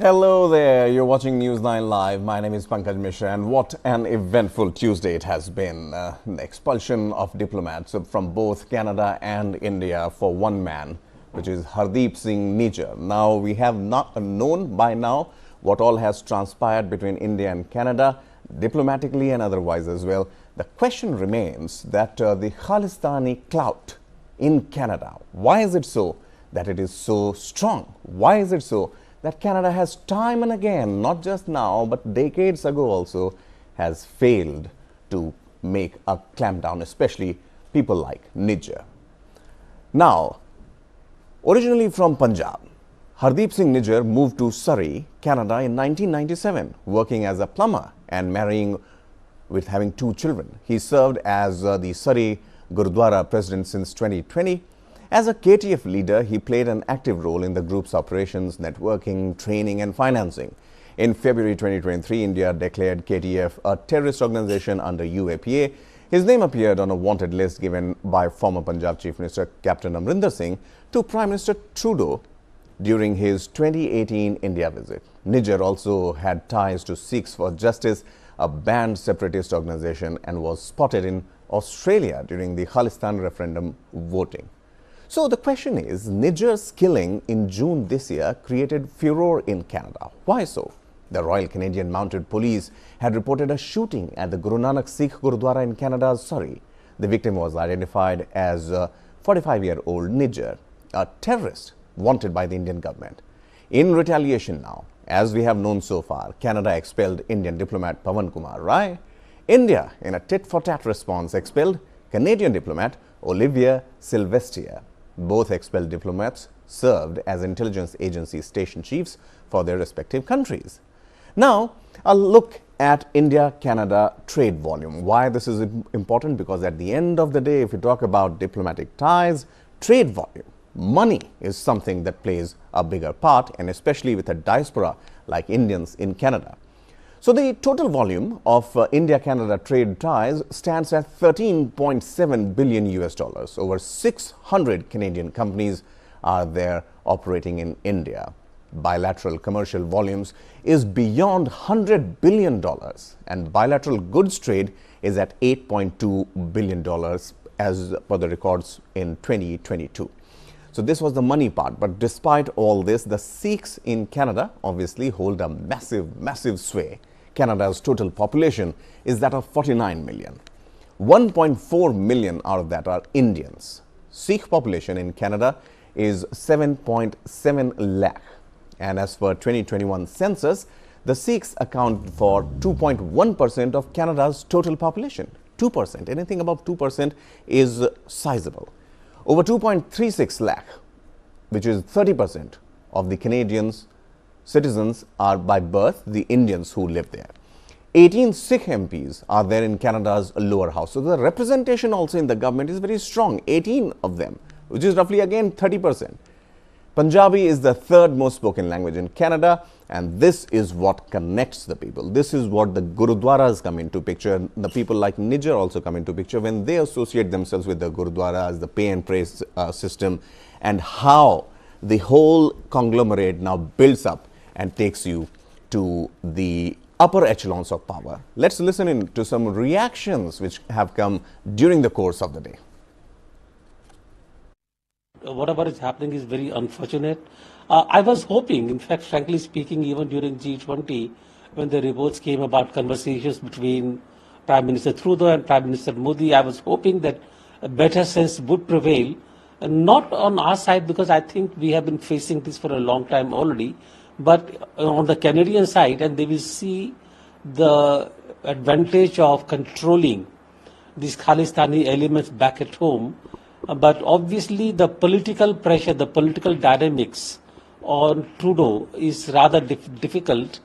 Hello there, you're watching News9 Live. My name is Pankaj Mishra, and what an eventful Tuesday it has been. The expulsion of diplomats from both Canada and India for one man, which is Hardeep Singh Nijjar. Now, we have not known by now what all has transpired between India and Canada, diplomatically and otherwise as well. The question remains that the Khalistani clout in Canada, why is it so that it is so strong? Why is it so that Canada has time and again, not just now, but decades ago also, has failed to make a clampdown, especially people like Nijjar. Now, originally from Punjab, Hardeep Singh Nijjar moved to Surrey, Canada in 1997, working as a plumber and marrying with having 2 children. He served as the Surrey Gurudwara president since 2020. As a KTF leader, he played an active role in the group's operations, networking, training and financing. In February 2023, India declared KTF a terrorist organization under UAPA. His name appeared on a wanted list given by former Punjab Chief Minister Captain Amrinder Singh to Prime Minister Trudeau during his 2018 India visit. Nijjar also had ties to Sikhs for Justice, a banned separatist organization, and was spotted in Australia during the Khalistan referendum voting. So the question is, Nijjar's killing in June this year created furore in Canada. Why so? The Royal Canadian Mounted Police had reported a shooting at the Guru Nanak Sikh Gurudwara in Canada's Surrey. The victim was identified as 45-year-old Nijjar, a terrorist wanted by the Indian government. In retaliation now, as we have known so far, Canada expelled Indian diplomat Pawan Kumar Rai. India, in a tit-for-tat response, expelled Canadian diplomat Olivier Sylvester. Both expelled diplomats served as intelligence agency station chiefs for their respective countries. Now, a look at India-Canada trade volume. Why this is important? Because at the end of the day, if we talk about diplomatic ties, trade volume, money is something that plays a bigger part, and especially with a diaspora like Indians in Canada. So the total volume of India-Canada trade ties stands at $13.7 billion US dollars. Over 600 Canadian companies are there operating in India. Bilateral commercial volumes is beyond $100 billion, and bilateral goods trade is at $8.2 billion as per the records in 2022. So this was the money part, but despite all this, the Sikhs in Canada obviously hold a massive sway. Canada's total population is that of 49 million. 1.4 million out of that are Indians. Sikh population in Canada is 7.7 lakh. And as per 2021 census, the Sikhs account for 2.1% of Canada's total population. 2%, anything above 2% is sizable. Over 2.36 lakh, which is 30% of the Canadians citizens are by birth the Indians who live there. 18 Sikh MPs are there in Canada's lower house. So the representation also in the government is very strong, 18 of them, which is roughly again 30%. Punjabi is the 3rd most spoken language in Canada, and this is what connects the people. This is what the Gurudwaras come into picture. The people like Nijjar also come into picture when they associate themselves with the Gurudwaras, the pay and praise system, and how the whole conglomerate now builds up and takes you to the upper echelons of power. Let's listen in to some reactions which have come during the course of the day. Whatever is happening is very unfortunate. I was hoping, in fact, frankly speaking, even during G20, when the reports came about conversations between Prime Minister Trudeau and Prime Minister Modi, I was hoping that a better sense would prevail, not on our side, because I think we have been facing this for a long time already, but on the Canadian side, and they will see the advantage of controlling these Khalistani elements back at home. But obviously the political pressure, the political dynamics on Trudeau is rather difficult,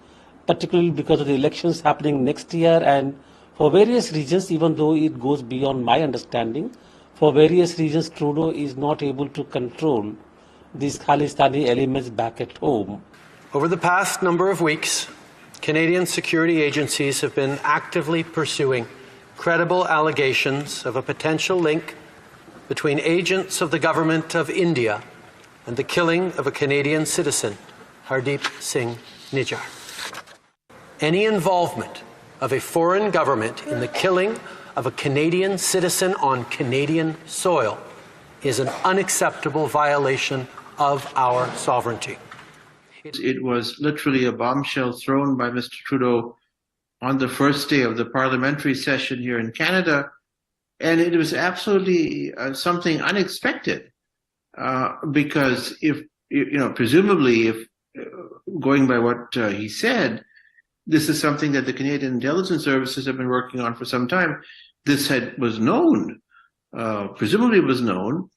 particularly because of the elections happening next year, and for various reasons, even though it goes beyond my understanding, for various reasons Trudeau is not able to control these Khalistani elements back at home. Over the past number of weeks, Canadian security agencies have been actively pursuing credible allegations of a potential link between agents of the government of India and the killing of a Canadian citizen, Hardeep Singh Nijjar. Any involvement of a foreign government in the killing of a Canadian citizen on Canadian soil is an unacceptable violation of our sovereignty. It was literally a bombshell thrown by Mr. Trudeau on the first day of the parliamentary session here in Canada, and it was absolutely something unexpected because if, presumably if going by what he said, this is something that the Canadian intelligence services have been working on for some time. This was known, presumably was known,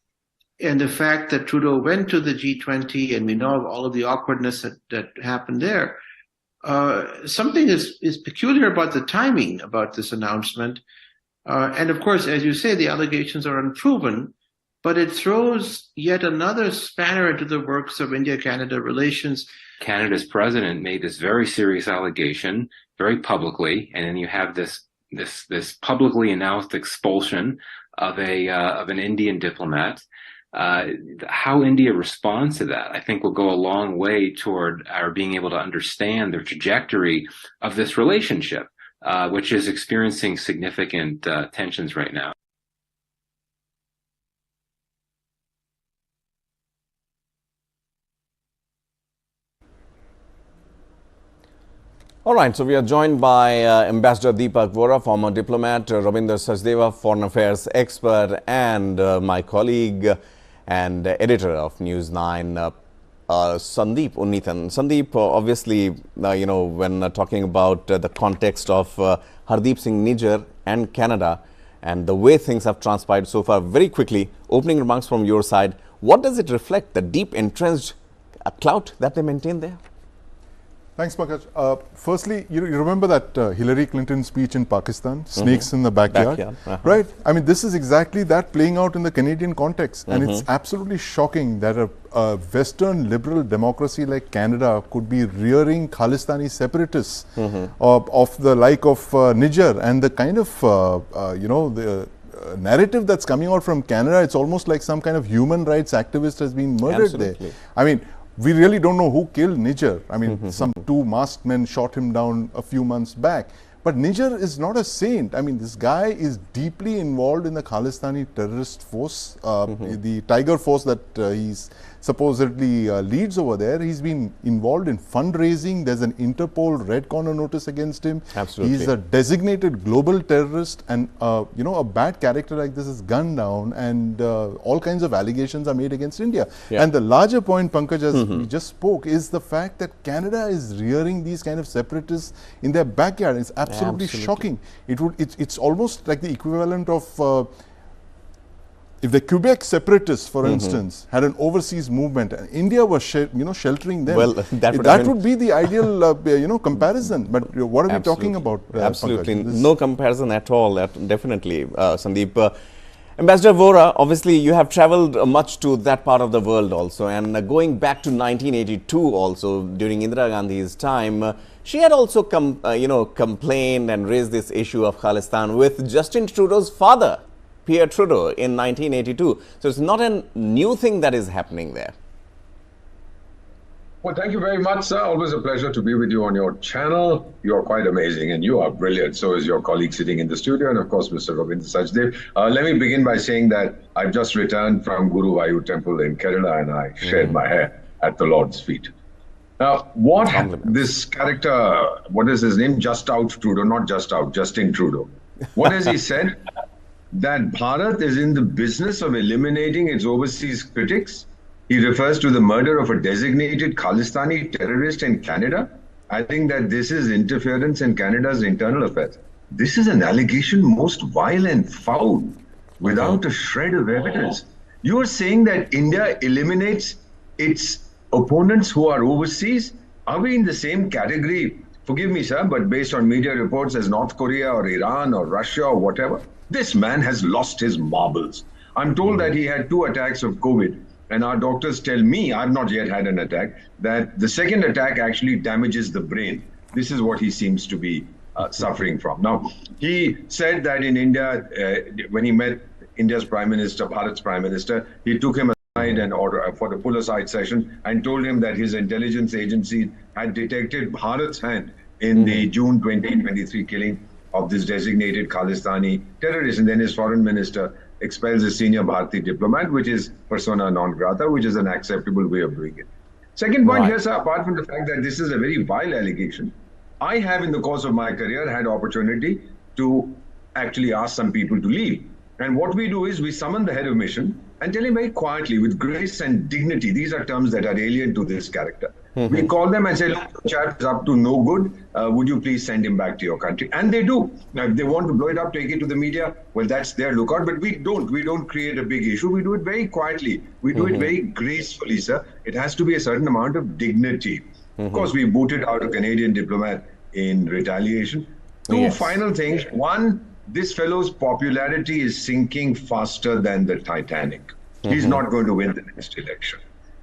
and the fact that Trudeau went to the G20 and we know of all of the awkwardness that happened there, something is peculiar about the timing about this announcement. And of course, as you say, the allegations are unproven, but it throws yet another spanner into the works of India-Canada relations. Canada's president made this very serious allegation very publicly, and then you have this publicly announced expulsion of an Indian diplomat. How India responds to that, I think, will go a long way toward our being able to understand the trajectory of this relationship, which is experiencing significant tensions right now. All right, so we are joined by Ambassador Deepak Vora, former diplomat, Ravinder Sachdeva, foreign affairs expert, and my colleague and editor of News9, Sandeep Unnithan. Sandeep, obviously, when talking about the context of Hardeep Singh Nijjar and Canada and the way things have transpired so far, very quickly, opening remarks from your side, what does it reflect, the deep entrenched clout that they maintain there? Thanks, Pankaj. Firstly, you remember that Hillary Clinton speech in Pakistan, snakes in the backyard, right? I mean, this is exactly that playing out in the Canadian context. And it's absolutely shocking that a Western liberal democracy like Canada could be rearing Khalistani separatists of the like of Nijjar, and the kind of, the narrative that's coming out from Canada, it's almost like some kind of human rights activist has been murdered there. I mean, we really don't know who killed Nijjar. I mean, some two masked men shot him down a few months back. But Nijjar is not a saint. I mean, this guy is deeply involved in the Khalistani terrorist force, the Tiger force that he's supposedly leads over there. He's been involved in fundraising. There's an Interpol red corner notice against him. Absolutely. He's a designated global terrorist, and a bad character like this is gunned down, and all kinds of allegations are made against India. And the larger point, Pankaj, as we just spoke, is the fact that Canada is rearing these kind of separatists in their backyard. It's absolutely shocking. It's almost like the equivalent of if the Quebec separatists, for instance, had an overseas movement, and India was sheltering them, well, that would be the ideal comparison. But what are we talking about? Absolutely, no comparison at all. Definitely, Sandeep. Ambassador Vora, obviously you have traveled much to that part of the world also, and going back to 1982 also, during Indira Gandhi's time, she had also complained and raised this issue of Khalistan with Justin Trudeau's father, Pierre Trudeau, in 1982. So it's not a new thing that is happening there. Well, thank you very much, sir. Always a pleasure to be with you on your channel. You're quite amazing, and you are brilliant. So is your colleague sitting in the studio, and of course, Mr. Ravinder Sachdeva. Let me begin by saying that I've just returned from Guru Vayu Temple in Kerala, and I shed my hair at the Lord's feet. Now, what this character, what is his name? Just Out Trudeau, not Just Out, Justin Trudeau. What has he said? That Bharat is in the business of eliminating its overseas critics. He refers to the murder of a designated Khalistani terrorist in Canada. I think that this is interference in Canada's internal affairs. This is an allegation most vile and foul, without a shred of evidence. You are saying that India eliminates its opponents who are overseas? Are we in the same category, forgive me, sir, but based on media reports, as North Korea or Iran or Russia or whatever? This man has lost his marbles. I'm told that he had 2 attacks of COVID. And our doctors tell me, I've not yet had an attack, that the second attack actually damages the brain. This is what he seems to be suffering from. Now, he said that in India, when he met India's Prime Minister, Bharat's Prime Minister, he took him and order for the pull-aside session and told him that his intelligence agency had detected Bharat's hand in the June 2023 killing of this designated Khalistani terrorist. And then his foreign minister expels a senior Bharati diplomat, which is persona non grata, which is an acceptable way of doing it. Second point here, sir, apart from the fact that this is a very vile allegation, I have in the course of my career had opportunity to actually ask some people to leave. And what we do is we summon the head of mission and tell him very quietly, with grace and dignity, these are terms that are alien to this character. We call them and say, look, the chap is up to no good. Would you please send him back to your country? And they do. Now, if they want to blow it up, take it to the media, well, that's their lookout. But we don't. We don't create a big issue. We do it very quietly. We do it very gracefully, sir. It has to be a certain amount of dignity. Of course, we booted out a Canadian diplomat in retaliation. Two final things. One, this fellow's popularity is sinking faster than the Titanic. He's not going to win the next election.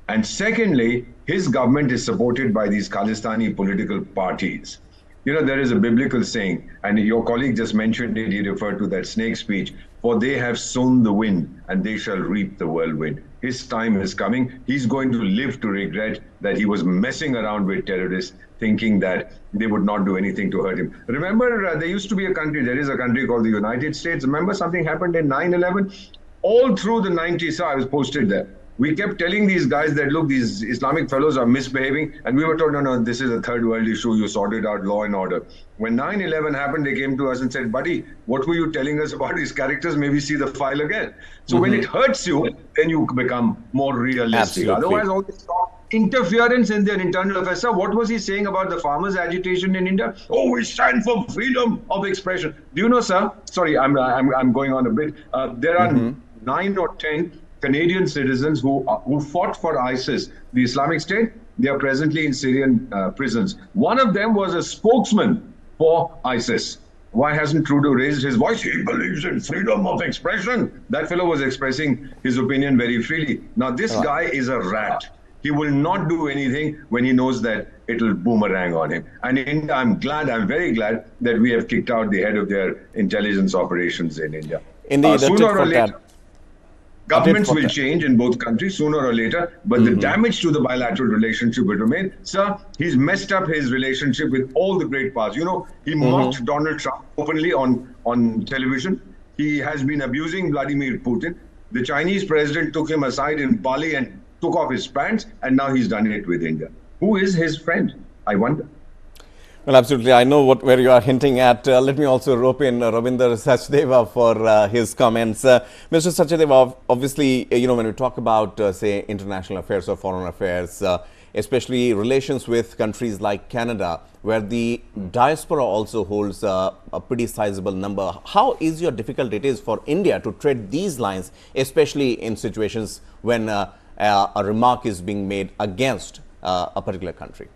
And secondly, his government is supported by these Khalistani political parties. You know, there is a biblical saying, and your colleague just mentioned it, he referred to that snake speech, for they have sown the wind and they shall reap the whirlwind. His time is coming. He's going to live to regret that he was messing around with terrorists, thinking that they would not do anything to hurt him. Remember, there used to be a country, there is a country called the United States. Remember something happened in 9/11? All through the 90s, so I was posted there. We kept telling these guys that, look, these Islamic fellows are misbehaving. And we were told, no, this is a third world issue. You sorted out law and order. When 9/11 happened, they came to us and said, buddy, what were you telling us about these characters? Maybe see the file again. So when it hurts you, then you become more realistic. Absolutely. Otherwise, all this interference in their internal affairs. Sir, what was he saying about the farmers' agitation in India? Oh, we stand for freedom of expression. Do you know, sir? Sorry, I'm going on a bit. There are 9 or 10 Canadian citizens who fought for ISIS, the Islamic State. They are presently in Syrian prisons. One of them was a spokesman for ISIS. Why hasn't Trudeau raised his voice? He believes in freedom of expression. That fellow was expressing his opinion very freely. Now, this guy is a rat. He will not do anything when he knows that it will boomerang on him. And I'm very glad that we have kicked out the head of their intelligence operations in India. Indeed, sooner or later, governments will change in both countries sooner or later, but the damage to the bilateral relationship will remain. Sir, he's messed up his relationship with all the great powers. You know, he mocked Donald Trump openly on television. He has been abusing Vladimir Putin. The Chinese president took him aside in Bali and took off his pants, and now he's done it with India. Who is his friend? I wonder. Well, absolutely. I know where you are hinting at. Let me also rope in Ravinder Sachdeva for his comments. Mr. Sachdeva, obviously, when we talk about, say, international affairs or foreign affairs, especially relations with countries like Canada, where the diaspora also holds a pretty sizable number, how easy or difficult it is for India to tread these lines, especially in situations when a remark is being made against a particular country?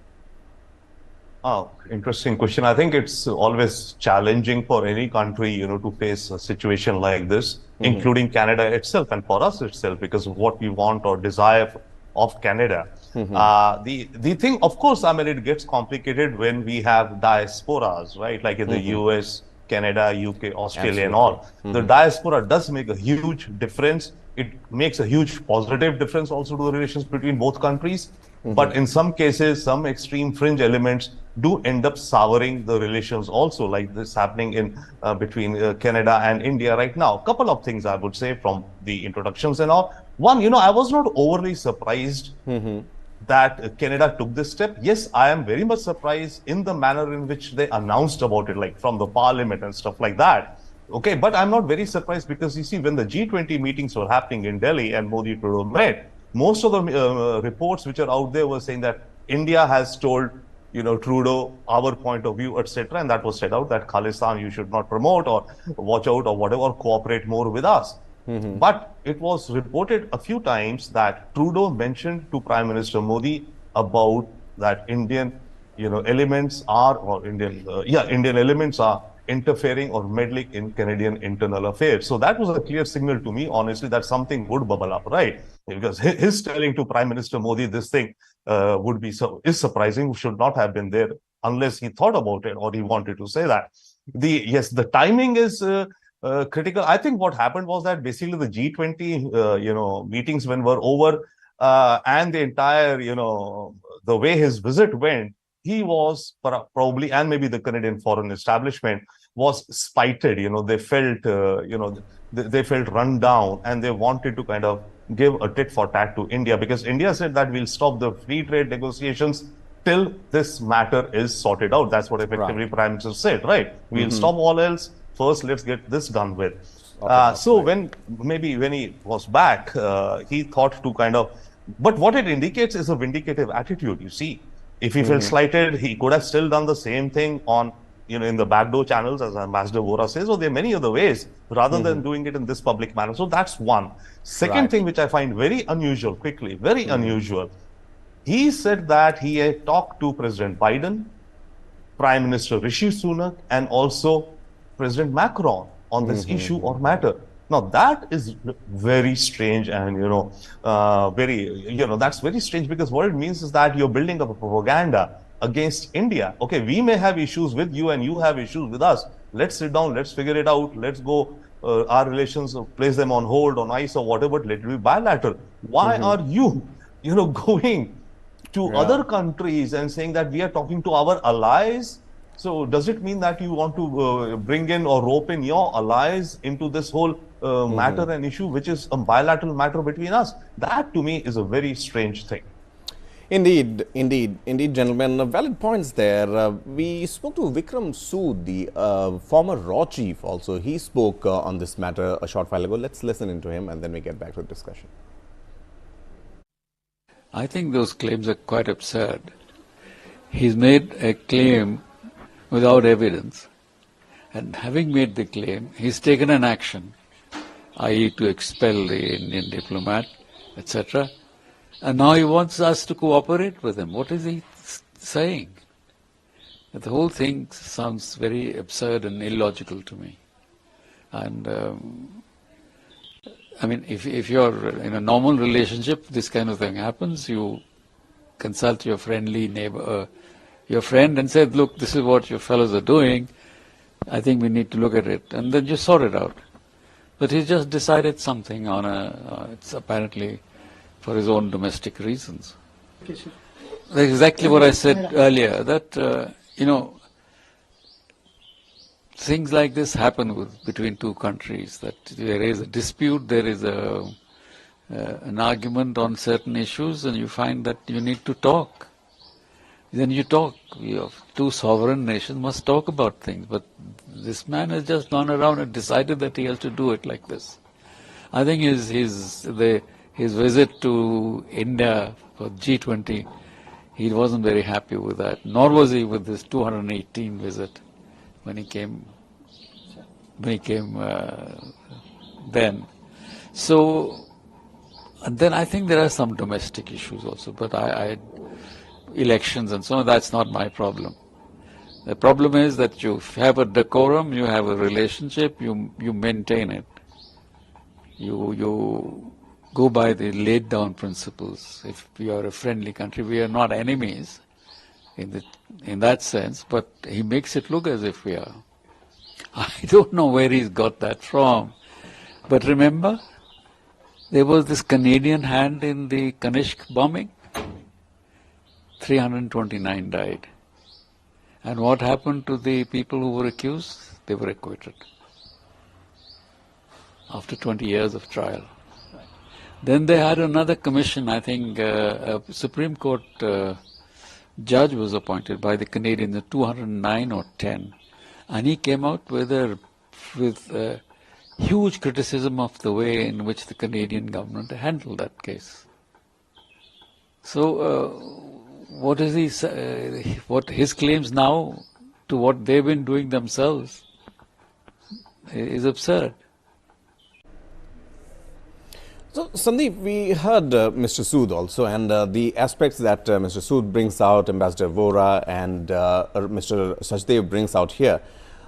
Oh, interesting question. I think it's always challenging for any country, to face a situation like this, including Canada itself and for us itself, because of what we want or desire of Canada. The thing, of course, I mean, it gets complicated when we have diasporas, right? Like in the US, Canada, UK, Australia, and all. The diaspora does make a huge difference. It makes a huge positive difference also to the relations between both countries. But in some cases, some extreme fringe elements do end up souring the relations also, like this happening in between Canada and India right now. A couple of things I would say from the introductions and all. One, I was not overly surprised that Canada took this step. Yes, I am very much surprised in the manner in which they announced about it, like from the parliament and stuff like that. Okay, but I'm not very surprised because you see, when the G20 meetings were happening in Delhi and Modi Trudeau met, most of the reports which are out there were saying that India has told, Trudeau, our point of view, etc. And that was set out that Khalistan you should not promote or watch out or whatever, or cooperate more with us. But it was reported a few times that Trudeau mentioned to Prime Minister Modi about that Indian, elements are, or Indian elements are interfering or meddling in Canadian internal affairs. So that was a clear signal to me, honestly, that something would bubble up, right? Because his telling to Prime Minister Modi this thing is surprising, should not have been there unless he thought about it or he wanted to say that. The timing is critical. I think what happened was that basically the G20, meetings when were over, and the entire, the way his visit went, he was probably, and maybe the Canadian foreign establishment was spited. They felt, they felt run down, and they wanted to kind of give a tit for tat to India, because India said that we'll stop the free trade negotiations till this matter is sorted out. That's what effectively Prime Minister said, right? We'll stop all else. First, let's get this done with. So when he was back, he thought to kind of, but what it indicates is a vindicative attitude, you see. If he felt slighted, he could have still done the same thing on, in the backdoor channels, as Ambassador Vora says, or there are many other ways, rather than doing it in this public manner. So that's one. Second thing, which I find very unusual, quickly, very unusual, he said that he had talked to President Biden, Prime Minister Rishi Sunak, and also President Macron on this issue or matter. Now that is very strange, and that's very strange, because what it means is that you're building up a propaganda against India. Okay, we may have issues with you and you have issues with us. Let's sit down, let's figure it out, let's go, our relations, place them on hold, on ice or whatever, let it be bilateral. Why are you, going to other countries and saying that we are talking to our allies? So does it mean that you want to bring in or rope in your allies into this whole matter and issue, which is a bilateral matter between us? That to me is a very strange thing. Indeed, gentlemen. Valid points there. We spoke to Vikram Sood, the former RAW chief also. He spoke on this matter a short while ago. Let's listen into him and then we get back to the discussion. I think those claims are quite absurd. He's made a claim without evidence, and having made the claim, he's taken an action, i.e. to expel the Indian diplomat, etc. And now he wants us to cooperate with him. What is he saying? The whole thing sounds very absurd and illogical to me. And I mean, if you're in a normal relationship, this kind of thing happens, you consult your friendly neighbor, your friend, and say, look, this is what your fellows are doing, I think we need to look at it, and then you sort it out. But he just decided something on it's apparently for his own domestic reasons. That's exactly what I said earlier, that, things like this happen between two countries, that there is a dispute, there is an argument on certain issues, and you find that you need to talk. Then you talk. Two sovereign nations must talk about things, but this man has just gone around and decided that he has to do it like this. I think his visit to India for G20, he wasn't very happy with that, nor was he with this 218 visit when he came then. So, and then I think there are some domestic issues also, but elections and so on, that's not my problem. The problem is that you have a decorum, you have a relationship, you maintain it. You go by the laid down principles. If we are a friendly country, we are not enemies in that sense, but he makes it look as if we are. I don't know where he's got that from. But remember, there was this Canadian hand in the Kanishk bombing. 329 died. And what happened to the people who were accused? They were acquitted after 20 years of trial. Then they had another commission, I think a Supreme Court judge was appointed by the Canadians, 209 or 10. And he came out with huge criticism of the way in which the Canadian government handled that case. So what is what his claims now to what they've been doing themselves is absurd. So, Sandeep, we heard Mr. Sood also, and the aspects that Mr. Sood brings out, Ambassador Vora and Mr. Sachdev brings out here,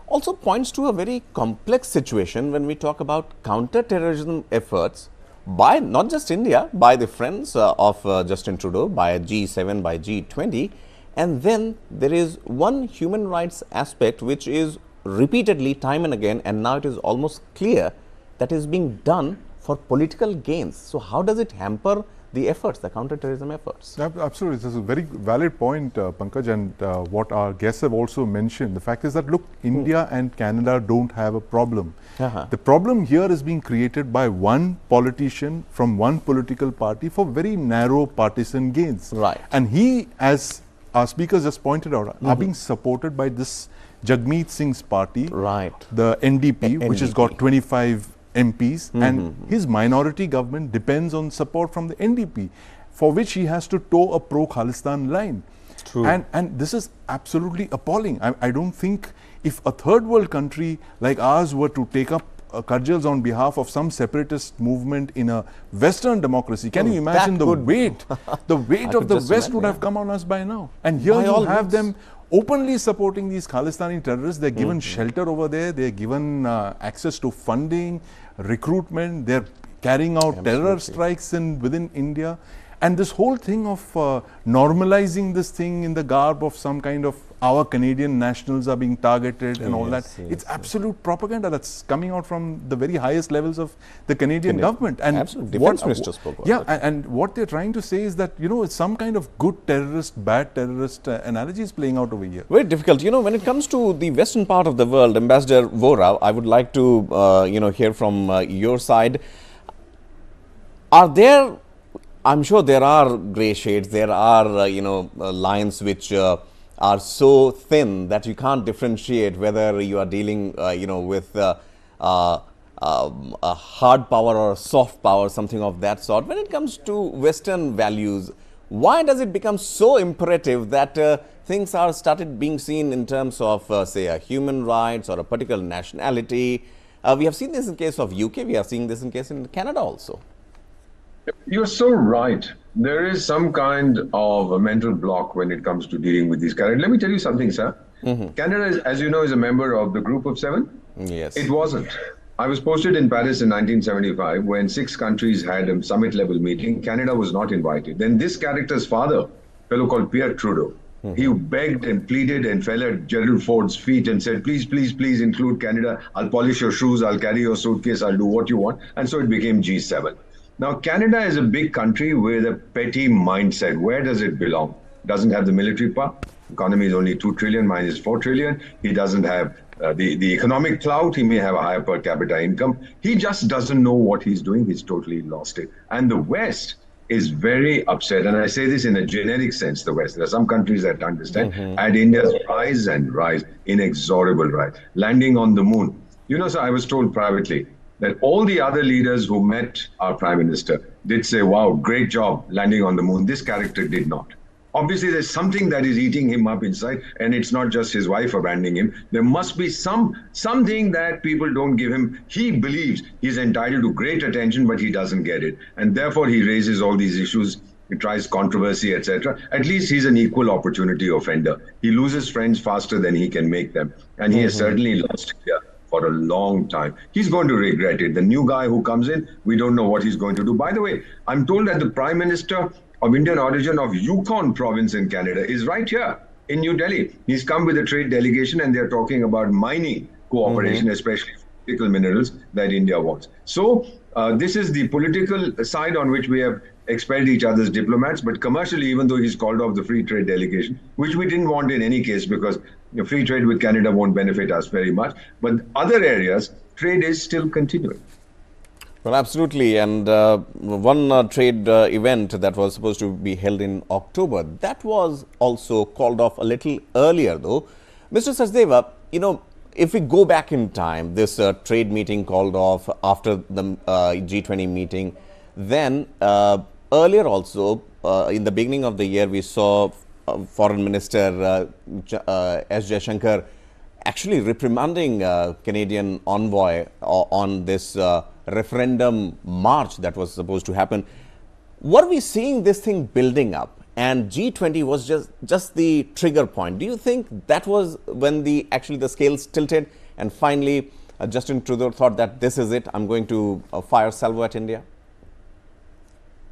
also points to a very complex situation when we talk about counter-terrorism efforts by not just India, by the friends of Justin Trudeau, by G7, by G20, and then there is one human rights aspect which is repeatedly, time and again, and now it is almost clear that is being done for political gains. So how does it hamper the efforts, the counter-terrorism efforts? Absolutely. This is a very valid point, Pankaj, and what our guests have also mentioned. The fact is that, look, India and Canada don't have a problem. The problem here is being created by one politician from one political party for very narrow partisan gains. Right. And he, as our speakers just pointed out, are being supported by this Jagmeet Singh's party, right, the NDP, which has got 25 MPs, and his minority government depends on support from the NDP, for which he has to toe a pro-Khalistan line. True. And this is absolutely appalling. I don't think if a third world country like ours were to take up cudgels on behalf of some separatist movement in a Western democracy, can you imagine the weight? The weight of the West would have come on us by now. And here you have them openly supporting these Khalistani terrorists. They're given shelter over there. They're given access to funding, recruitment. They're carrying out terror strikes within India. And this whole thing of normalizing this thing in the garb of some kind of our Canadian nationals are being targeted and all that. It's absolute propaganda that's coming out from the very highest levels of the Canadian government. And absolutely. Defense Minister spoke about that. And what they're trying to say is that, you know, it's some kind of good terrorist, bad terrorist analogy is playing out over here. Very difficult. You know, when it comes to the western part of the world, Ambassador Vora, I would like to, hear from your side. Are there, I'm sure there are grey shades, there are, lines which are so thin that you can't differentiate whether you are dealing, with a hard power or a soft power, something of that sort. When it comes to Western values, why does it become so imperative that things are started being seen in terms of, say, a human rights or a particular nationality? We have seen this in case of UK, we are seeing this in case in Canada also. You're so right. There is some kind of a mental block when it comes to dealing with these characters. Let me tell you something, sir. Canada, as you know, is a member of the Group of Seven. Yes. It wasn't. I was posted in Paris in 1975 when 6 countries had a summit-level meeting. Canada was not invited. Then this character's father, a fellow called Pierre Trudeau, he begged and pleaded and fell at Gerald Ford's feet and said, please, please, please include Canada. I'll polish your shoes. I'll carry your suitcase. I'll do what you want. And so it became G7. Now, Canada is a big country with a petty mindset. Where does it belong? Doesn't have the military power. Economy is only 2 trillion, mine is 4 trillion. He doesn't have the economic clout. He may have a higher per capita income. He just doesn't know what he's doing. He's totally lost it. And the West is very upset. And I say this in a generic sense, the West. There are some countries that understand. At India's rise and rise, inexorable rise, landing on the moon. You know, sir, I was told privately that all the other leaders who met our Prime Minister did say, wow, great job landing on the moon. This character did not. Obviously, there's something that is eating him up inside, and it's not just his wife abandoning him. There must be something that people don't give him. He believes he's entitled to great attention, but he doesn't get it. And therefore, he raises all these issues. He tries controversy, etc. At least he's an equal opportunity offender. He loses friends faster than he can make them. And he has certainly lost here for a long time. He's going to regret it. The new guy who comes in, we don't know what he's going to do. By the way, I'm told that the Prime Minister of Indian origin of Yukon province in Canada is right here in New Delhi. He's come with a trade delegation and they're talking about mining cooperation, especially critical minerals that India wants. So this is the political side on which we have expelled each other's diplomats, but commercially, even though he's called off the free trade delegation, which we didn't want in any case because free trade with Canada won't benefit us very much, but other areas, trade is still continuing. Well, absolutely. And one trade event that was supposed to be held in October, that was also called off a little earlier, though. Mr. Sachdeva, if we go back in time, this trade meeting called off after the G20 meeting, then earlier also, in the beginning of the year, we saw Foreign Minister S. Jaishankar actually reprimanding Canadian envoy on this referendum march that was supposed to happen. Were we seeing this thing building up? And G20 was just the trigger point. Do you think that was when the scales tilted and finally Justin Trudeau thought that this is it, I'm going to fire salvo at India?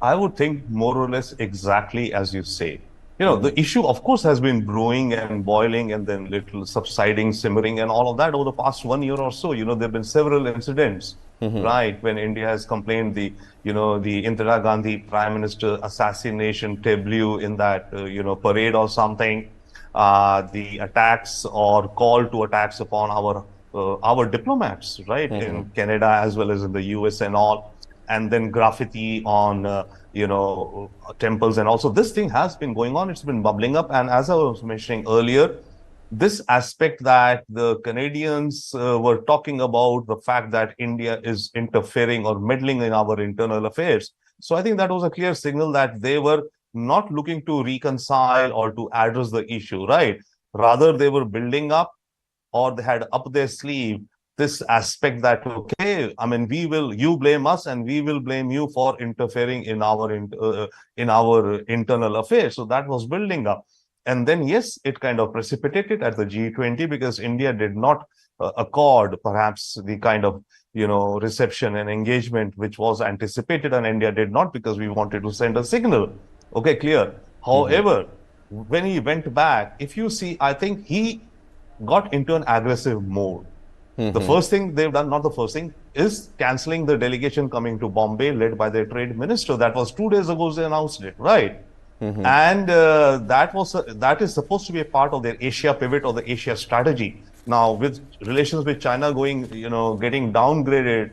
I would think more or less exactly as you say. the issue, of course, has been brewing and boiling and then little subsiding, simmering and all of that over the past 1 year or so. There have been several incidents, right, when India has complained the Indira Gandhi Prime Minister assassination tableau in that, parade or something, the attacks or call to attacks upon our diplomats, right, in Canada as well as in the US and all, and then graffiti on, temples. And also this thing has been going on. It's been bubbling up. And as I was mentioning earlier, this aspect that the Canadians were talking about, the fact that India is interfering or meddling in our internal affairs. So I think that was a clear signal that they were not looking to reconcile or to address the issue, right? Rather, they were building up, or they had up their sleeve this aspect that, okay, I mean, you blame us and we will blame you for interfering in our internal affairs. So that was building up. And then, yes, it kind of precipitated at the G20 because India did not accord perhaps the kind of, reception and engagement which was anticipated, and India did not because we wanted to send a signal. Okay, clear. However, when he went back, if you see, I think he got into an aggressive mode. The first thing they've done, not the first thing, is cancelling the delegation coming to Bombay led by their trade minister. That was 2 days ago they announced it, right? And that is supposed to be a part of their Asia pivot or the Asia strategy. Now, with relations with China getting downgraded,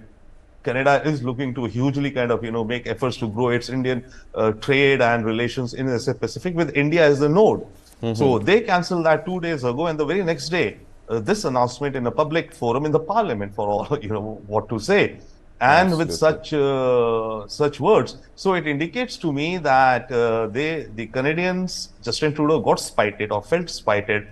Canada is looking to hugely kind of, make efforts to grow its Indian trade and relations in the Pacific with India as the node. So they canceled that 2 days ago, and the very next day, this announcement in a public forum in the parliament for all, what to say. And with such words. So it indicates to me that the Canadians, Justin Trudeau, got spited or felt spited.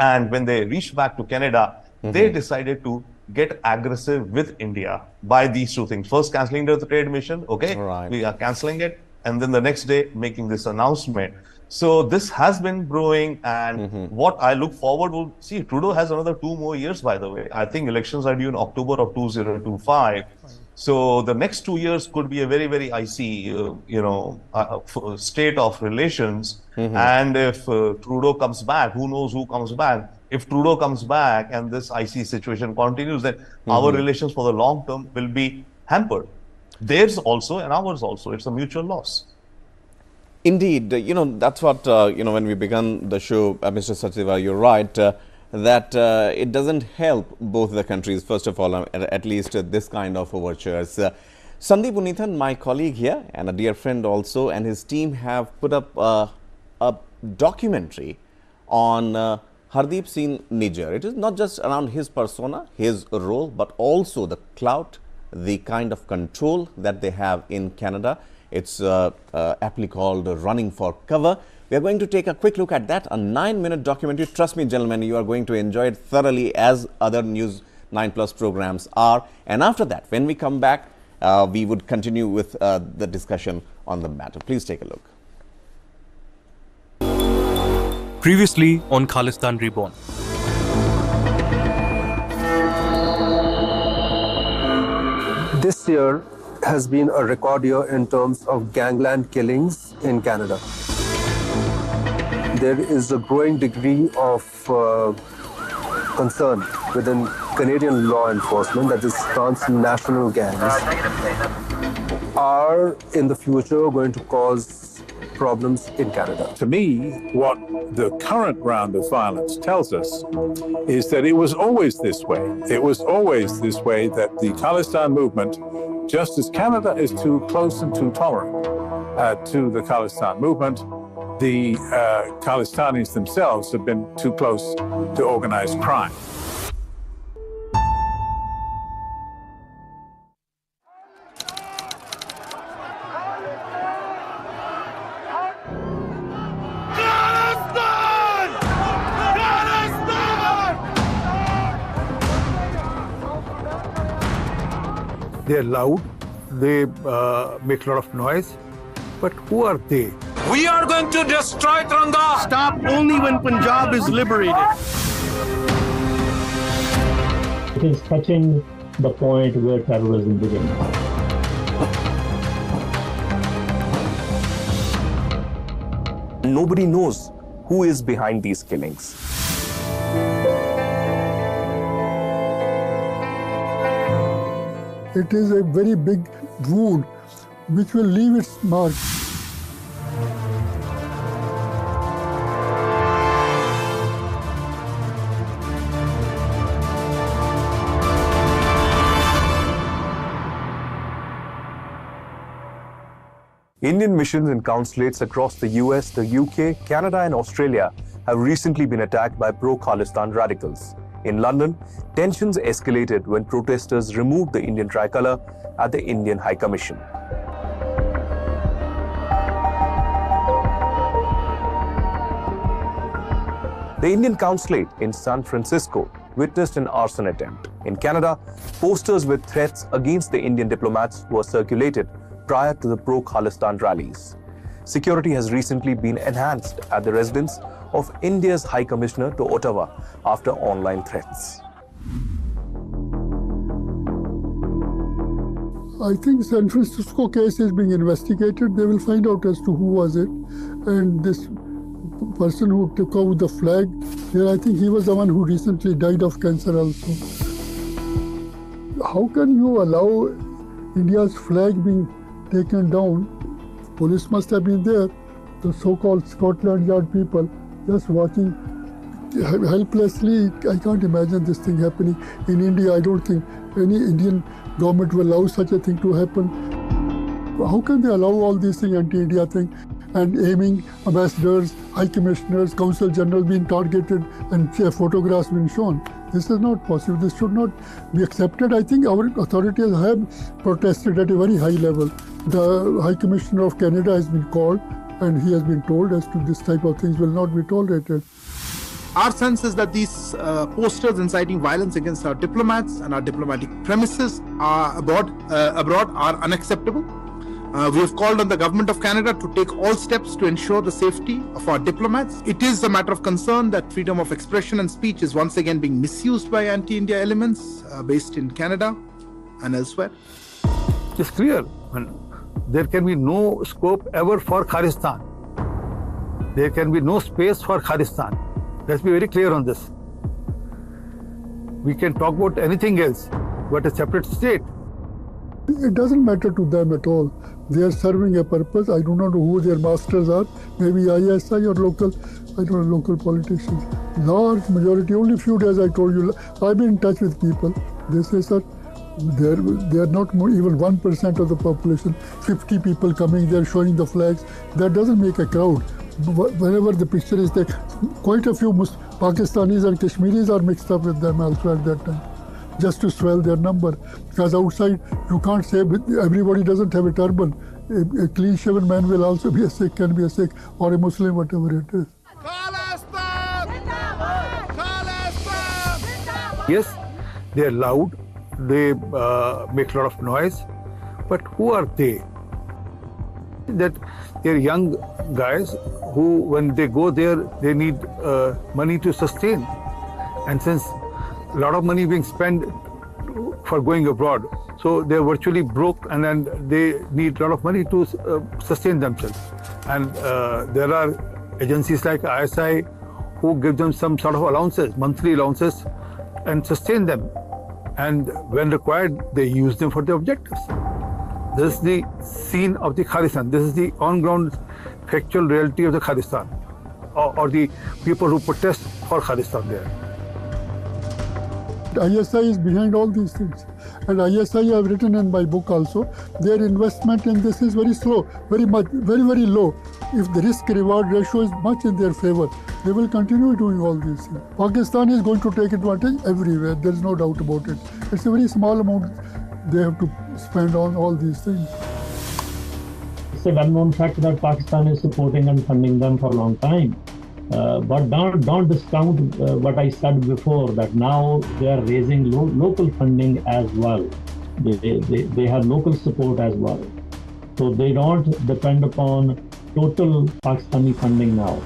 And when they reached back to Canada, they decided to get aggressive with India by these two things. First, cancelling the trade mission. Okay, we are cancelling it. And then the next day, making this announcement. So this has been brewing, and what I look forward to see, Trudeau has another 2 more years, by the way. I think elections are due in October of 2025. So the next 2 years could be a very, very icy, state of relations. And if Trudeau comes back, who knows who comes back? If Trudeau comes back and this icy situation continues, then our relations for the long term will be hampered. Theirs also and ours also. It's a mutual loss. Indeed, that's what, when we began the show, Mr. Sachiva, you're right, that it doesn't help both the countries, first of all, at least this kind of overtures. Sandeep Unithan, my colleague here, and a dear friend also, and his team have put up a documentary on Hardeep Singh Nijjar. It is not just around his persona, his role, but also the clout, the kind of control that they have in Canada. It's aptly called Running for Cover. We are going to take a quick look at that, a 9-minute documentary. Trust me, gentlemen, you are going to enjoy it thoroughly, as other News 9 Plus programs are. And after that, when we come back, we would continue with the discussion on the matter. Please take a look. Previously on Khalistan Reborn. This year has been a record year in terms of gangland killings in Canada. There is a growing degree of concern within Canadian law enforcement that these transnational gangs are in the future going to cause problems in Canada. To me, what the current round of violence tells us is that it was always this way. It was always this way that the Khalistan movement, just as Canada is too close and too tolerant to the Khalistan movement, the Khalistanis themselves have been too close to organized crime. They're loud, they make a lot of noise, but who are they? We are going to destroy Tiranga! Stop only when Punjab is liberated. It is touching the point where terrorism begins. Nobody knows who is behind these killings. It is a very big wound which will leave its mark. Indian missions and consulates across the US, the UK, Canada and Australia have recently been attacked by pro-Khalistan radicals. In London, tensions escalated when protesters removed the Indian tricolour at the Indian High Commission. The Indian consulate in San Francisco witnessed an arson attempt. In Canada, posters with threats against the Indian diplomats were circulated prior to the pro-Khalistan rallies. Security has recently been enhanced at the residence of India's High Commissioner to Ottawa after online threats. I think San Francisco case is being investigated. They will find out as to who was it. And this person who took out the flag, I think he was the one who recently died of cancer also. How can you allow India's flag being taken down? Police must have been there, the so-called Scotland Yard people, just watching helplessly. I can't imagine this thing happening in India. I don't think any Indian government will allow such a thing to happen. How can they allow all these things, anti-India thing, and aiming ambassadors, high commissioners, consul general being targeted and photographs being shown? This is not possible. This should not be accepted. I think our authorities have protested at a very high level. The High Commissioner of Canada has been called and he has been told as to this type of things will not be tolerated. Our sense is that these posters inciting violence against our diplomats and our diplomatic premises abroad are unacceptable. We have called on the Government of Canada to take all steps to ensure the safety of our diplomats. It is a matter of concern that freedom of expression and speech is once again being misused by anti-India elements based in Canada and elsewhere. It's clear. There can be no scope ever for Khalistan. There can be no space for Khalistan. Let's be very clear on this. We can talk about anything else, but a separate state. It doesn't matter to them at all. They are serving a purpose. I do not know who their masters are. Maybe ISI or local politicians. Large majority, only few days I told you, I've been in touch with people. They say, sir, they are not even 1% of the population. 50 people coming there showing the flags. That doesn't make a crowd. Whenever the picture is there, quite a few Pakistanis and Kashmiris are mixed up with them also at that time, just to swell their number. Because outside, you can't say everybody doesn't have a turban. A clean-shaven man will also be a Sikh, can be a Sikh, or a Muslim, whatever it is. Yes, they are loud, they make a lot of noise, but who are they? That they're young guys who, when they go there, they need money to sustain. And since a lot of money being spent for going abroad, so they're virtually broke, and then they need a lot of money to sustain themselves. And there are agencies like ISI who give them some sort of allowances, monthly allowances, and sustain them. And when required, they use them for their objectives. This is the scene of the Khalistan. This is the on-ground factual reality of the Khalistan, or the people who protest for Khalistan there. ISI is behind all these things. And ISI, I have written in my book also, their investment in this is very slow, very low. If the risk-reward ratio is much in their favor, they will continue doing all these things. Pakistan is going to take advantage everywhere, there is no doubt about it. It's a very small amount they have to spend on all these things. It's a well-known fact that Pakistan is supporting and funding them for a long time. But don't discount what I said before, that now they are raising local funding as well. They have local support as well. So they don't depend upon total Pakistani funding now.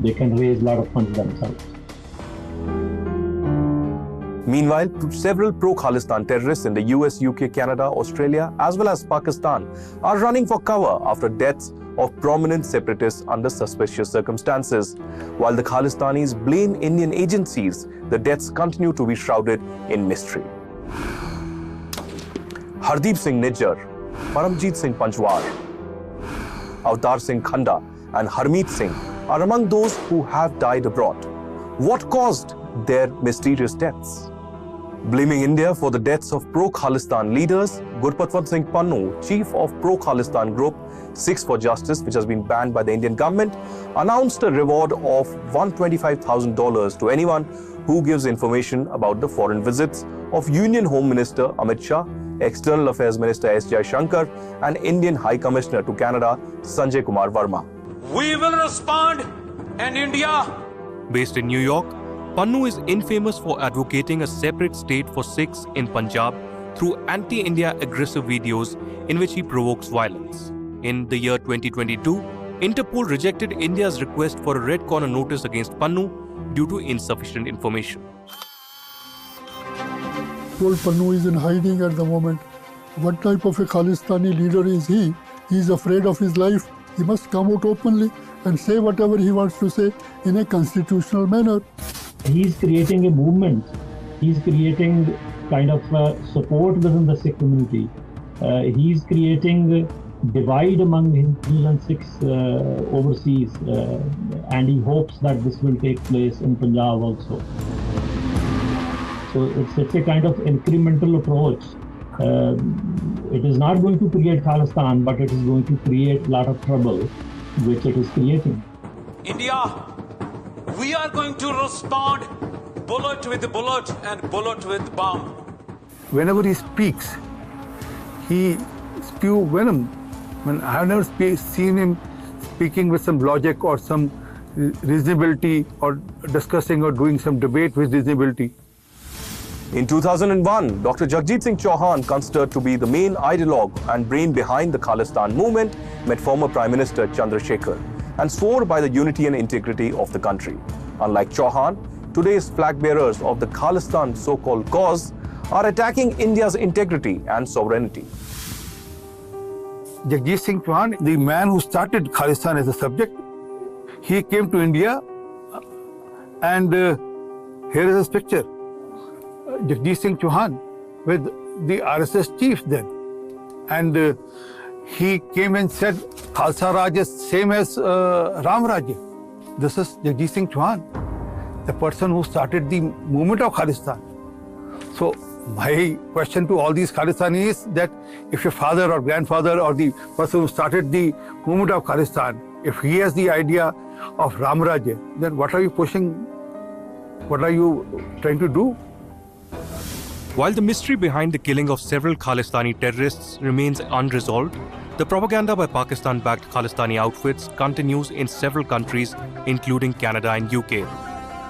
They can raise a lot of funds themselves. Meanwhile, several pro-Khalistan terrorists in the US, UK, Canada, Australia, as well as Pakistan are running for cover after deaths of prominent separatists under suspicious circumstances. While the Khalistanis blame Indian agencies, the deaths continue to be shrouded in mystery. Hardeep Singh Nijjar, Paramjit Singh Panchwar, Avtar Singh Khanda and Harmeet Singh are among those who have died abroad. What caused their mysterious deaths? Blaming India for the deaths of pro-Khalistan leaders, Gurpatwant Singh Pannu, chief of pro-Khalistan group Sikhs for Justice, which has been banned by the Indian government, announced a reward of $125,000 to anyone who gives information about the foreign visits of Union Home Minister Amit Shah, External Affairs Minister S. Jaishankar, and Indian High Commissioner to Canada, Sanjay Kumar Verma. We will respond in India. Based in New York, Pannu is infamous for advocating a separate state for Sikhs in Punjab through anti-India aggressive videos in which he provokes violence. In the year 2022, Interpol rejected India's request for a red corner notice against Pannu due to insufficient information. Well, Pannu is in hiding at the moment. What type of a Khalistani leader is he? He is afraid of his life. He must come out openly and say whatever he wants to say in a constitutional manner. He's creating a movement. He's creating kind of support within the Sikh community. He's creating divide among Hindus and Sikhs overseas, and he hopes that this will take place in Punjab also. So it's a kind of incremental approach. It is not going to create Khalistan, but it is going to create a lot of trouble, which it is creating. India, we are going to respond bullet with bullet and bullet with bomb. Whenever he speaks, he spews venom. I have never seen him speaking with some logic or some reasonability or discussing or doing some debate with reasonability. In 2001, Dr. Jagjit Singh Chauhan, considered to be the main ideologue and brain behind the Khalistan movement, met former Prime Minister Chandrasekhar and swore by the unity and integrity of the country. Unlike Chauhan, today's flag bearers of the Khalistan so-called cause are attacking India's integrity and sovereignty. Jagjit Singh Chauhan, the man who started Khalistan as a subject, he came to India and here is his picture. Jagjit Singh Chauhan with the RSS chief then. And he came and said Khalsa Raj is same as Ram Rajya. This is Jagjit Singh Chauhan, the person who started the movement of Khalistan. So my question to all these Khalistanis is that if your father or grandfather or the person who started the movement of Khalistan, if he has the idea of Ram Rajya, then what are you pushing? What are you trying to do? While the mystery behind the killing of several Khalistani terrorists remains unresolved, the propaganda by Pakistan-backed Khalistani outfits continues in several countries, including Canada and UK.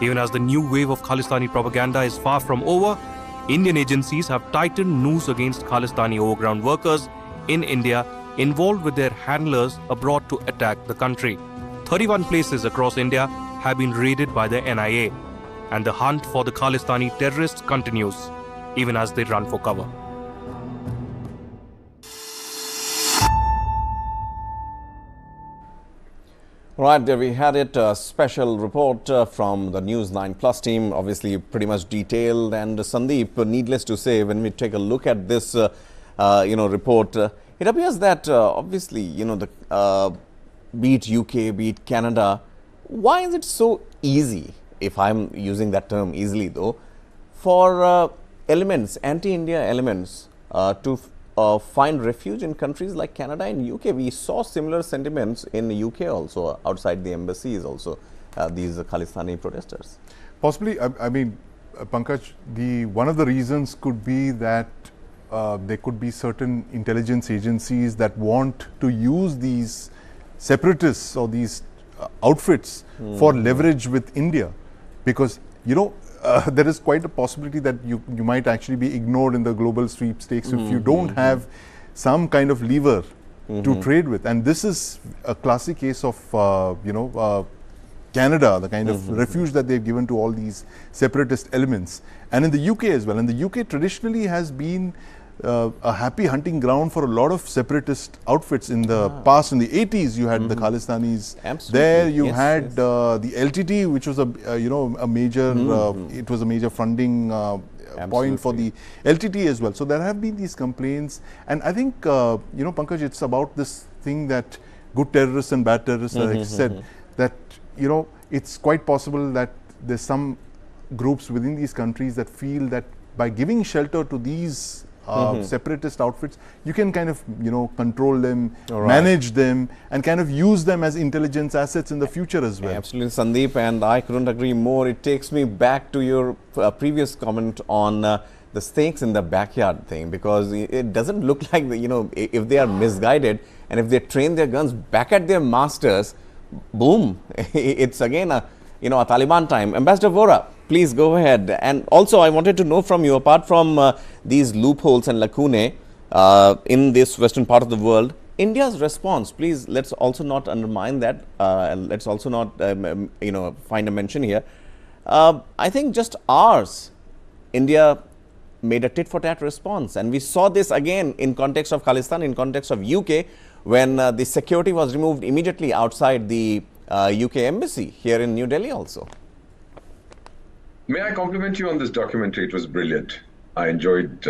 Even as the new wave of Khalistani propaganda is far from over, Indian agencies have tightened noose against Khalistani overground workers in India involved with their handlers abroad to attack the country. 31 places across India have been raided by the NIA, and the hunt for the Khalistani terrorists continues, even as they run for cover. Right, there we had it, a special report from the News9 Plus team, obviously pretty much detailed. And Sandeep, needless to say, when we take a look at this, report, it appears that obviously, be it UK, be it Canada, why is it so easy, if I'm using that term easily though, for elements, anti-India elements to find refuge in countries like Canada and UK? We saw similar sentiments in the UK also, outside the embassies also, these Khalistani protesters. Possibly, I mean, Pankaj, one of the reasons could be that there could be certain intelligence agencies that want to use these separatists or these outfits for leverage with India, because, there is quite a possibility that you might actually be ignored in the global sweepstakes if you don't have some kind of lever to trade with. And this is a classic case of, Canada, the kind of refuge that they've given to all these separatist elements. And in the UK as well. And the UK traditionally has been a happy hunting ground for a lot of separatist outfits. In the past, in the 80s, you had the Khalistanis. Absolutely. There you had the LTT, which was a major, it was a major funding point for the LTT as well. So there have been these complaints, and I think Pankaj, it's about this thing that good terrorists and bad terrorists, like I said, that it's quite possible that there's some groups within these countries that feel that by giving shelter to these separatist outfits, you can kind of control them, manage them, and kind of use them as intelligence assets in the future as well. Absolutely, Sandeep, and I couldn't agree more. It takes me back to your previous comment on the snakes in the backyard thing, because it doesn't look like if they are misguided and if they train their guns back at their masters, boom, it's again a Taliban time. Ambassador Vora, please go ahead. And also, I wanted to know from you, apart from these loopholes and lacunae in this western part of the world, India's response, please, let's also not undermine that, and let's also not, find a mention here. I think just ours, India made a tit-for-tat response, and we saw this again in context of Khalistan, in context of UK, when the security was removed immediately outside the UK embassy here in New Delhi also. May I compliment you on this documentary? It was brilliant. I enjoyed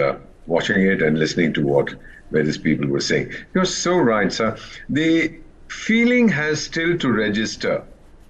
watching it and listening to what various people were saying. You're so right, sir. The feeling has still to register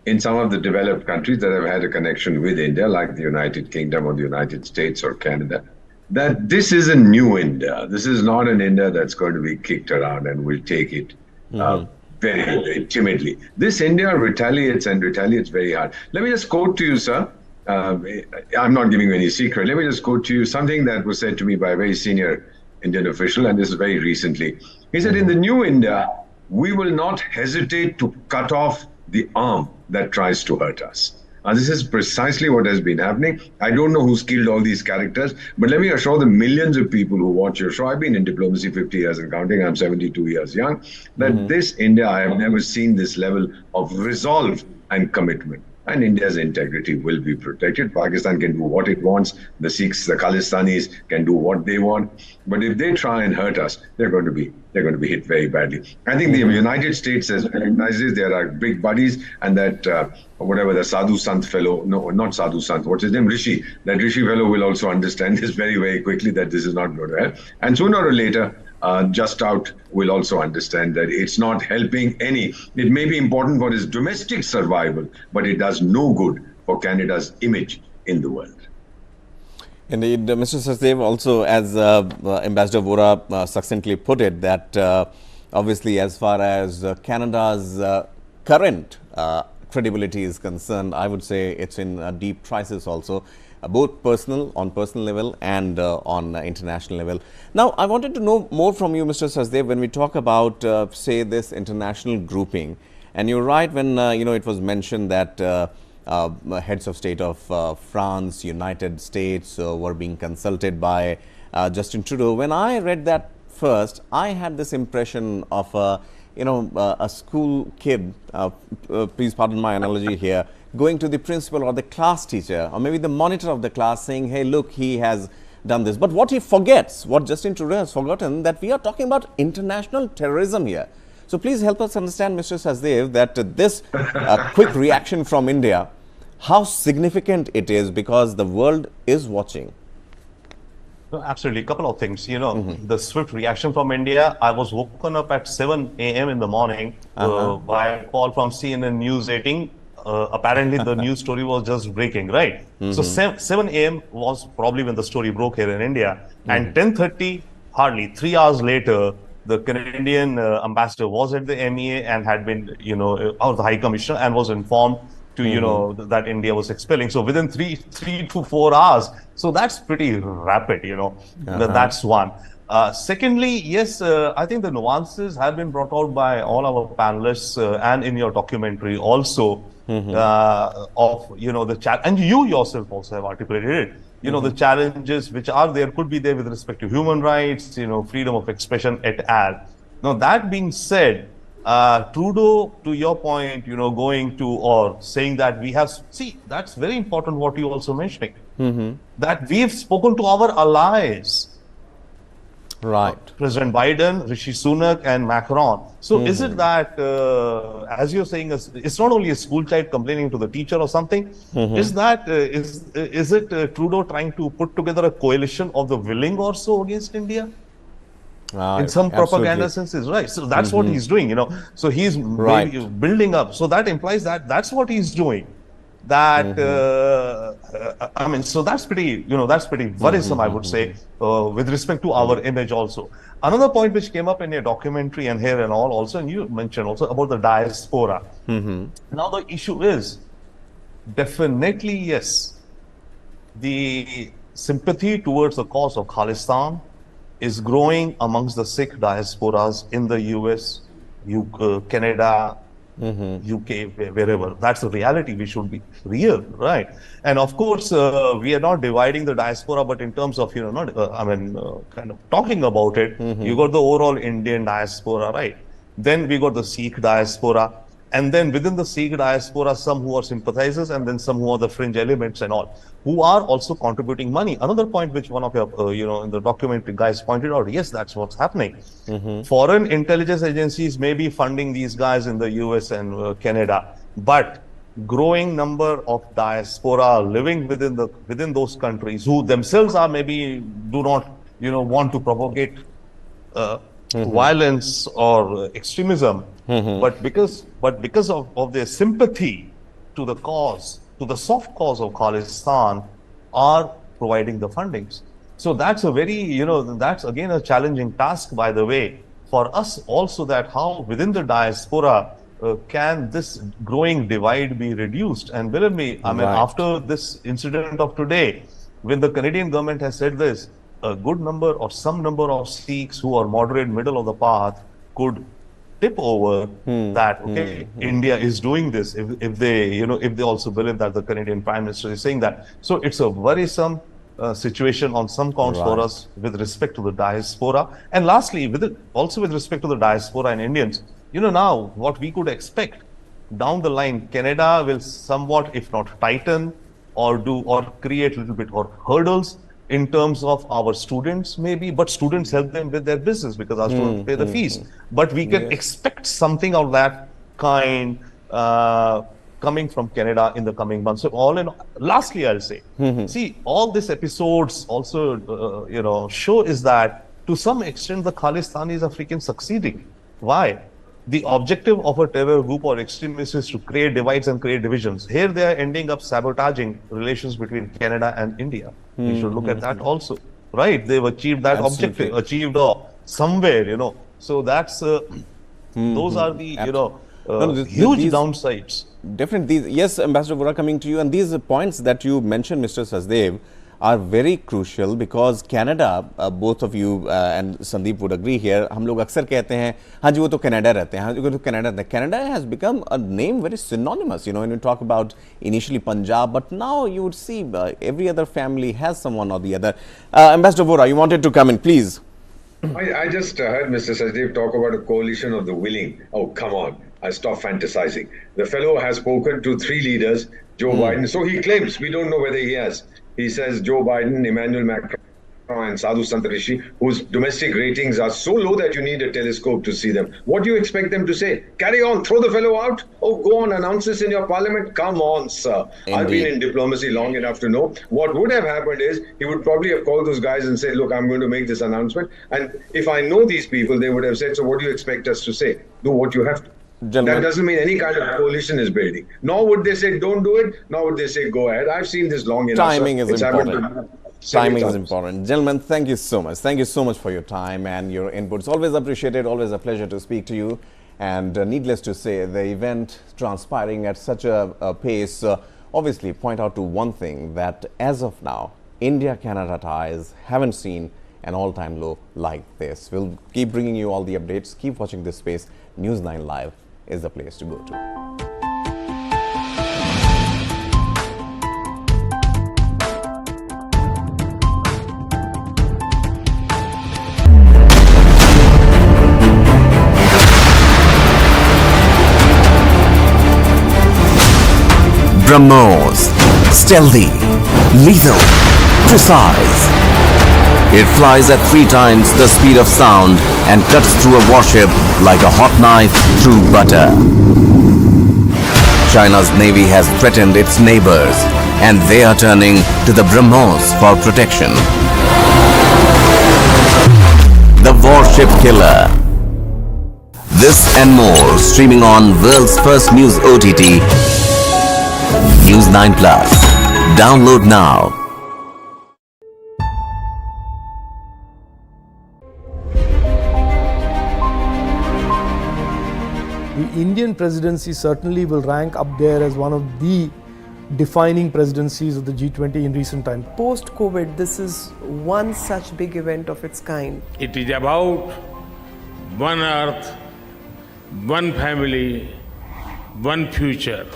in some of the developed countries that have had a connection with India, like the United Kingdom or the United States or Canada, that this is a new India. This is not an India that's going to be kicked around and will take it very, very timidly. This India retaliates, and retaliates very hard. Let me just quote to you, sir. I'm not giving you any secret. Let me just quote to you something that was said to me by a very senior Indian official, and this is very recently. He said, in the new India, we will not hesitate to cut off the arm that tries to hurt us. And this is precisely what has been happening. I don't know who's killed all these characters, but let me assure the millions of people who watch your show, I've been in diplomacy 50 years and counting, I'm 72 years young, that this India, I have never seen this level of resolve and commitment. And India's integrity will be protected. Pakistan can do what it wants. The Sikhs, the Khalistanis can do what they want. But if they try and hurt us, they're going to be hit very badly. I think the United States has recognizes there are big buddies, and that whatever the Sadhu Sant fellow, no, not Sadhu Sant, what's his name, Rishi, that Rishi fellow will also understand this very, very quickly, that this is not going to help. And sooner or later, Just Out will also understand that it's not helping any. It may be important for his domestic survival, but it does no good for Canada's image in the world. Indeed, Mr. Sachdev, also as Ambassador Vora succinctly put it, that obviously as far as Canada's current credibility is concerned, I would say it's in a deep crisis also, both on personal level and on international level. Now, I wanted to know more from you, Mr. Sachdev, when we talk about, say, this international grouping. And you're right when, it was mentioned that heads of state of France, United States were being consulted by Justin Trudeau. When I read that first, I had this impression of a school kid, please pardon my analogy here, going to the principal or the class teacher or maybe the monitor of the class saying, hey, look, he has done this. But what he forgets, what Justin Trudeau has forgotten, that we are talking about international terrorism here. So please help us understand, Mr. Sachdev, that this quick reaction from India, how significant it is, because the world is watching. Absolutely. A couple of things. The swift reaction from India. I was woken up at 7 a.m. in the morning by a call from CNN News 18. Apparently, the news story was just breaking, right? So 7 a.m. was probably when the story broke here in India. And 10:30, hardly 3 hours later, the Canadian ambassador was at the MEA and had been, out the High Commissioner, and was informed to, that India was expelling. So within 3 to 4 hours. So that's pretty rapid, that's one. Secondly, yes, I think the nuances have been brought out by all our panelists and in your documentary also of, the chat. And you yourself also have articulated it. The challenges which are there could be there with respect to human rights, freedom of expression, et al. Now, that being said, Trudeau, to your point, going to or saying that we have, see, that's very important what you also mentioning, that we've spoken to our allies. Right. President Biden, Rishi Sunak and Macron. So is it that, as you're saying, it's not only a school child complaining to the teacher or something, is that, is it Trudeau trying to put together a coalition of the willing or so against India? In some propaganda senses, right? So that's what he's doing, So he's building up. So that implies that that's what he's doing. That I mean, so that's pretty, that's pretty worrisome, I would say, with respect to our image also. Another point which came up in a documentary and here and all also, and you mentioned also about the diaspora. Now the issue is definitely yes, the sympathy towards the cause of Khalistan is growing amongst the Sikh diasporas in the US, Canada, UK, wherever. That's the reality. We should be real, right? And of course, we are not dividing the diaspora, but in terms of, kind of talking about it, you got the overall Indian diaspora, right? Then we got the Sikh diaspora. And then within the Sikh diaspora, some who are sympathizers and then some who are the fringe elements and all, who are also contributing money. Another point which one of your, in the documentary guys pointed out, yes, that's what's happening. Foreign intelligence agencies may be funding these guys in the US and Canada, but growing number of diaspora living within those countries who themselves are maybe do not, want to propagate violence or extremism, but because of their sympathy to the cause, to the soft cause of Khalistan, are providing the fundings. So that's a very, that's again a challenging task, by the way, for us also, that how within the diaspora can this growing divide be reduced. And believe me, I mean, after this incident of today, when the Canadian government has said this, a good number or some number of Sikhs who are moderate middle of the path could tip over that, okay, India is doing this, if they, if they also believe that the Canadian Prime Minister is saying that. So it's a worrisome situation on some counts for us with respect to the diaspora. And lastly, also with respect to the diaspora and Indians, now what we could expect down the line, Canada will somewhat, if not tighten or create a little bit or hurdles in terms of our students maybe, but students help them with their business because our students pay the fees. But we can expect something of that kind coming from Canada in the coming months. So lastly, I'll say, see, all these episodes also, show is that to some extent the Khalistanis are freaking succeeding. Why? The objective of a terror group or extremists is to create divides and create divisions. Here they are ending up sabotaging relations between Canada and India. We should look at that also, right? They've achieved that objective, achieved somewhere, So that's, those are the, huge downsides. Definitely. Yes, Ambassador Vora, coming to you. And these points that you mentioned, Mr. Sachdev, are very crucial because Canada, both of you and Sandeep would agree here, हम लोग अक्सर कहते हैं, हाँ जी वो तो Canada रहते हैं, हाँ जी वो तो कनाडा रहते हैं. Canada has become a name very synonymous, when you talk about initially Punjab, but now you would see every other family has someone or the other. Ambassador Vora, you wanted to come in, please. I just heard Mr. Sachdev talk about a coalition of the willing. Oh, come on. I stop fantasizing. The fellow has spoken to 3 leaders, Joe Biden. So he claims, we don't know whether he has. He says Joe Biden, Emmanuel Macron and Sadhu Santarishi, whose domestic ratings are so low that you need a telescope to see them. What do you expect them to say? Carry on, throw the fellow out? Oh, go on, announce this in your parliament? Come on, sir. Indeed. I've been in diplomacy long enough to know what would have happened is he would probably have called those guys and said, look, I'm going to make this announcement. And if I know these people, they would have said, so what do you expect us to say? Do what you have to. Gentlemen. That doesn't mean any kind of coalition is building. Nor would they say, don't do it. Nor would they say, go ahead. I've seen this long enough. Timing is important. Timing is important. Gentlemen, thank you so much. Thank you so much for your time and your input. It's always appreciated. Always a pleasure to speak to you. And needless to say, the event transpiring at such a pace obviously point out to one thing, that as of now, India-Canada ties haven't seen an all-time low like this. We'll keep bringing you all the updates. Keep watching this space. News9 Live is the place to go to. BrahMos. Stealthy, lethal, precise. It flies at 3 times the speed of sound and cuts through a warship like a hot knife through butter. China's navy has threatened its neighbors, and they are turning to the BrahMos for protection. The Warship Killer. This and more streaming on world's first news OTT, News9 Plus. Download now. The Indian presidency certainly will rank up there as one of the defining presidencies of the G20 in recent time. Post-COVID, this is one such big event of its kind. It is about one earth, one family, one future.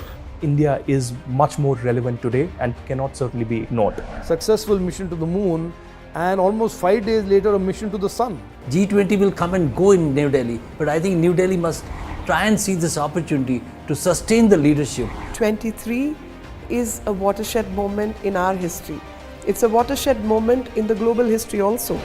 India is much more relevant today and cannot certainly be ignored. Successful mission to the moon and almost 5 days later a mission to the sun. G20 will come and go in New Delhi, but I think New Delhi must try and see this opportunity to sustain the leadership. 23 is a watershed moment in our history. It's a watershed moment in the global history also.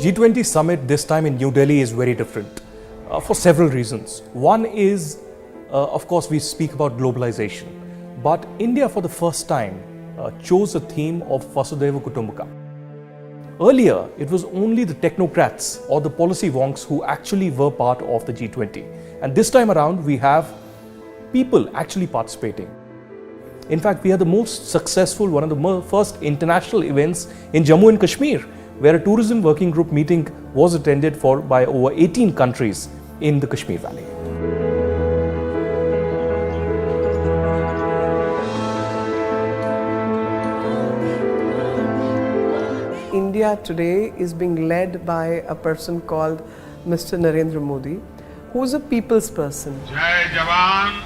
G20 summit this time in New Delhi is very different for several reasons. One is, of course, we speak about globalization, but India for the first time chose a theme of Vasudhaiva Kutumbakam. Earlier, it was only the technocrats or the policy wonks who actually were part of the G20. And this time around, we have people actually participating. In fact, we had the most successful, one of the first international events in Jammu and Kashmir, where a tourism working group meeting was attended by over 18 countries in the Kashmir Valley. India today is being led by a person called Mr. Narendra Modi, who's a people's person. Jai Jawan,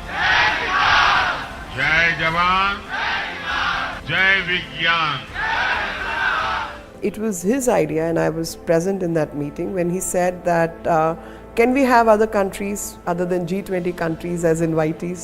Jai Jawan, Jai Vigyan. It was his idea, and I was present in that meeting when he said that can we have other countries other than G20 countries as invitees?